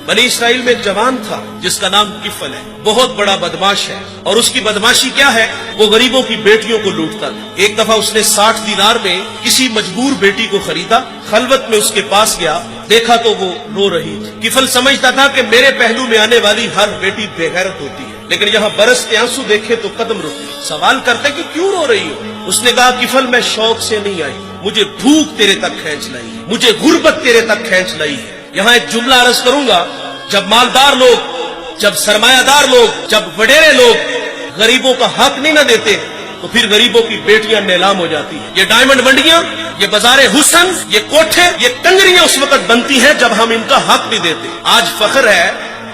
بنی اسرائیل میں ایک جوان تھا جس کا نام کفل ہے، بہت بڑا بدماش ہے، اور اس کی بدماشی کیا ہے؟ وہ غریبوں کی بیٹیوں کو لوٹتا تھا۔ ایک دفعہ اس نے 60 دینار میں کسی مجبور بیٹی کو خریدا، خلوت میں اس کے پاس گیا، دیکھا تو وہ رو رہی تھی۔ کفل سمجھتا تھا کہ میرے پہلو میں آنے والی ہر بیٹی بے غیرت ہوتی ہے، لیکن یہاں برستے آنسو دیکھے تو قدم رکے۔ سوال کرتے کہ کیوں رو رہی ہو؟ اس نے کہا کفل میں شوق سے نہیں آئی، مجھے بھوک تیرے تک کھینچ لائی ہے، مجھے غربت تیرے تک کھینچ لائی ہے۔ یہاں ایک جملہ عرض کروں گا، جب مالدار لوگ، جب سرمایہ دار لوگ، جب وڈیرے لوگ غریبوں کا حق نہیں نہ دیتے تو پھر غریبوں کی بیٹیاں نیلام ہو جاتی ہیں۔ یہ ڈائمنڈ منڈیاں، یہ بازار حسن، یہ کوٹھے، یہ کنگریاں اس وقت بنتی ہیں جب ہم ان کا حق نہیں دیتے۔ آج فخر ہے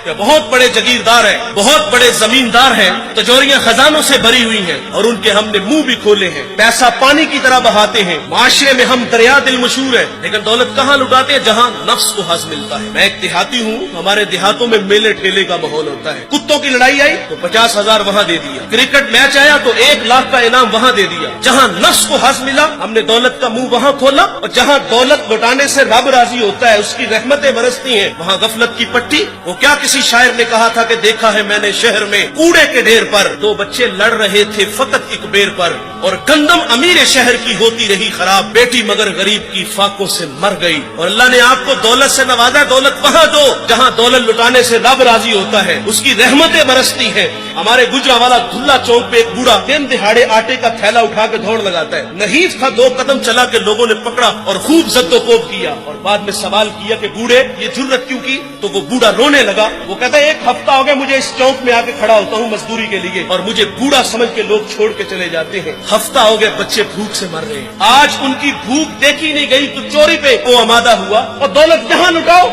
کہ بہت بڑے جگیردار ہیں، بہت بڑے زمیندار ہیں، تجوریاں خزانوں سے بھری ہوئی ہیں اور ان کے ہم نے منہ بھی کھولے ہیں، پیسہ پانی کی طرح بہاتے ہیں، معاشرے میں ہم دریا دل مشہور ہیں، لیکن دولت کہاں لٹاتے ہیں؟ جہاں نفس کو حظ ملتا ہے۔ میں ایک دیہاتی ہوں، ہمارے دیہاتوں میں میلے ٹھیلے کا ماحول ہوتا ہے، کتوں کی لڑائی آئی تو 50,000 وہاں دے دیا، کرکٹ میچ آیا تو 1 لاکھ کا انعام وہاں دے دیا۔ جہاں نفس کو حظ ملا ہم نے دولت کا منہ وہاں کھولا، اور جہاں دولت لٹانے سے رب راضی ہوتا ہے، اس کی رحمتیں برستی ہیں، وہاں غفلت کی پٹی۔ وہ کیا کسی شاعر نے کہا تھا کہ دیکھا ہے میں نے شہر میں کوڑے کے ڈھیر پر 2 بچے لڑ رہے تھے فقط ایک بیر پر، اور گندم امیر شہر کی ہوتی رہی خراب، بیٹی مگر غریب کی فاقوں سے مر گئی۔ اور اللہ نے آپ کو دولت سے نوازا، دولت وہاں دو جہاں دولت لٹانے سے رب راضی ہوتا ہے، اس کی رحمتیں برستی ہیں۔ ہمارے گجرانوالہ دھلا چوک پہ ایک بوڑھا دن دہاڑے آٹے کا تھیلا اٹھا کے دوڑ لگاتا ہے، نحیف تھا، 2 قدم چلا کہ لوگوں نے پکڑا اور خوب زد و کوب کیا، اور بعد میں سوال کیا کہ بوڑھے یہ جرت کیوں کی؟ تو وہ بوڑھا رونے لگا، وہ کہتا ہے 1 ہفتہ ہو گیا مجھے اس چوک میں آ کے کھڑا ہوتا ہوں مزدوری کے لیے، اور مجھے بوڑھا سمجھ کے لوگ چھوڑ کے چلے جاتے ہیں، ہفتہ ہو گئے بچے بھوک سے مر رہے ہیں۔ آج ان کی بھوک دیکھی نہیں گئی تو چوری پہ وہ آمادہ ہوا، اور دولت جہاں لٹاؤ۔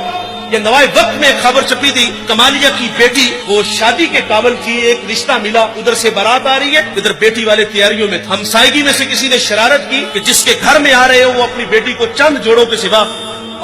یہ نوائے وقت میں خبر چھپی تھی، کمالیہ کی بیٹی وہ شادی کے قابل تھی، ایک رشتہ ملا، ادھر سے بارات آ رہی ہے، ادھر بیٹی والے تیاریوں میں، ہمسائیگی میں سے کسی نے شرارت کی کہ جس کے گھر میں آ رہے ہو وہ اپنی بیٹی کو چند جوڑوں کے سوا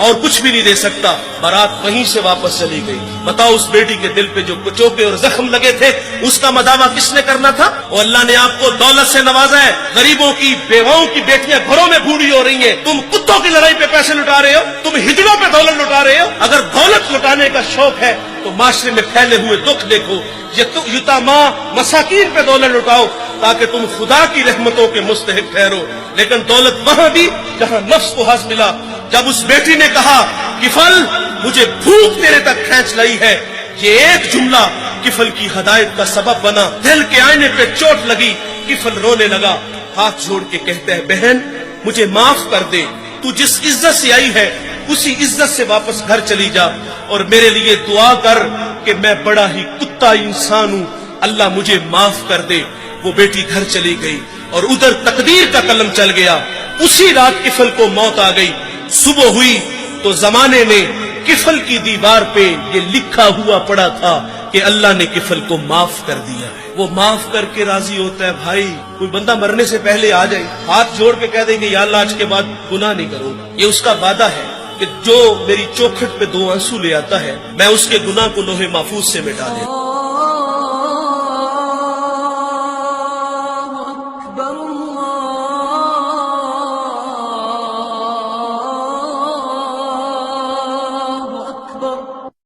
اور کچھ بھی نہیں دے سکتا۔ بارات وہیں سے واپس چلی گئی۔ بتاؤ اس بیٹی کے دل پہ جو کچوکے اور زخم لگے تھے اس کا مداوع کس نے کرنا تھا؟ اور اللہ نے آپ کو دولت سے نوازا ہے، غریبوں کی بیواؤں کی بیٹیاں گھروں میں بوڑھی ہو رہی ہیں، تم کتوں کی لڑائی پہ پیسے لٹا رہے ہو، تم ہجڑوں پہ دولت لٹا رہے ہو۔ اگر دولت لٹانے کا شوق ہے تو معاشرے میں پھیلے ہوئے دکھ دیکھو، یتاما مساکین پہ دولت لٹاؤ تاکہ تم خدا کی رحمتوں کے مستحق ٹھہرو، لیکن دولت وہاں دی جہاں نفس کو حظ ملا۔ جب اس بیٹی نے کہا کفل مجھے بھوک تیرے تک کھینچ لائی ہے، یہ ایک جملہ کفل کی ہدایت کا سبب بنا، دل کے آئینے پہ چوٹ لگی، کفل رونے لگا، ہاتھ جوڑ کے کہتا ہے بہن مجھے معاف کر دے، تو جس عزت سے آئی ہے اسی عزت سے واپس گھر چلی جا، اور میرے لیے دعا کر کہ میں بڑا ہی کتا انسان ہوں، اللہ مجھے معاف کر دے۔ وہ بیٹی گھر چلی گئی اور ادھر تقدیر کا قلم چل گیا، اسی رات کفل کو موت آ گئی۔ صبح ہوئی تو زمانے میں کفل کی دیوار پہ یہ لکھا ہوا پڑا تھا کہ اللہ نے کفل کو معاف کر دیا ہے۔ وہ معاف کر کے راضی ہوتا ہے۔ بھائی کوئی بندہ مرنے سے پہلے آ جائے، ہاتھ جوڑ کے کہہ دیں گے یا اللہ آج کے بعد گناہ نہیں کروں گا، یہ اس کا وعدہ ہے کہ جو میری چوکھٹ پہ 2 آنسو لے آتا ہے میں اس کے گناہ کو لوہے محفوظ سے مٹا دیتا ہوں۔